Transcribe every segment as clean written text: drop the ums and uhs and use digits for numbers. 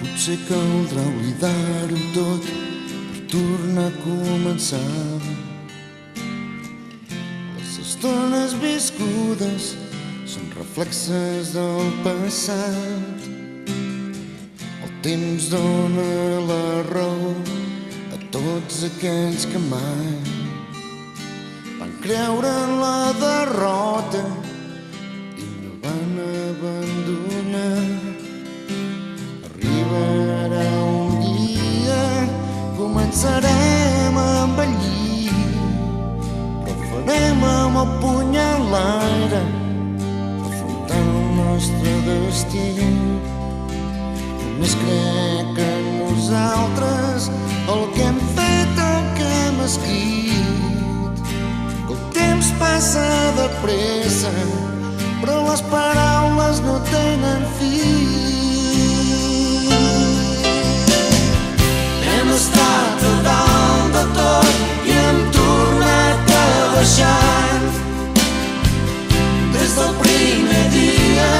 Potser caldrà oblidar-ho tot per tornar a començar. Les estones viscudes són reflexes del passat. El temps dona la raó a tots aquells que mai van creure en la derrota i no van abandonar. Arribarà un dia, començarem a envellir, però ho farem amb el puny en l'aire, afrontant el nostre destí. Només crec en nosaltres, el que hem fet, el que hem escrit, que el temps passa de pressa, però les paraules no tenen fi. Hem estat a dalt de tot i hem tornat a baixar. Des del primer dia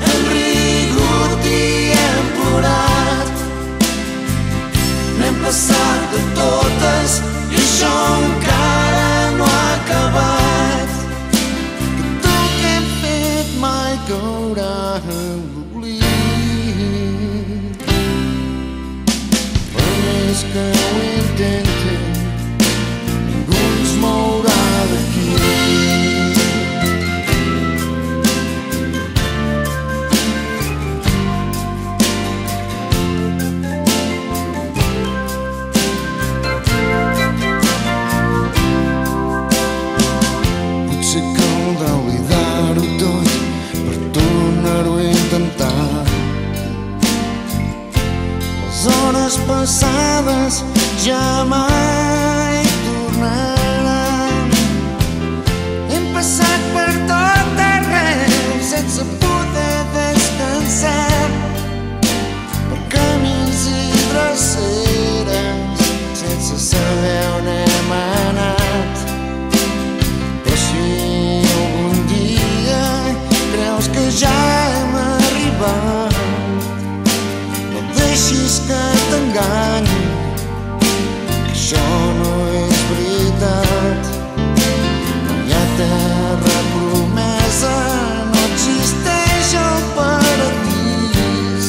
hem rigut i hem plorat. N'hem passat de totes i això encara no ha acabat. Que tot el que hem fet mai caurà en l'oblit. Per més que ho intentin, ningú ens mourà d'aquí. Les passades ja mai tornaran. Hem passat per tot arreu sense poder descansar, per camins i dreceres sense saber on hem anat. Però si algun dia creus que ja hem arribat, deixis que t'enganyi, que això no és veritat. No hi ha terra promesa, no existeix el paradís,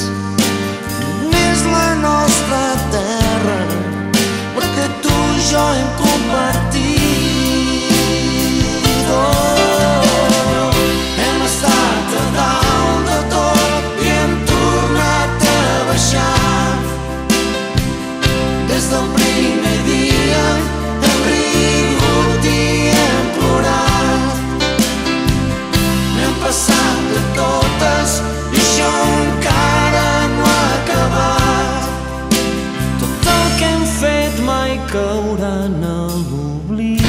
només la nostra terra, però que tu i jo hem compartit. Oh, hem estat a dalt de tot i hem tornat a baixar. Des del primer dia hem rigut i hem plorat. N'hem passat de totes i això encara no ha acabat. Tot el que hem fet mai caurà en l'oblit.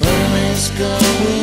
Per més que avui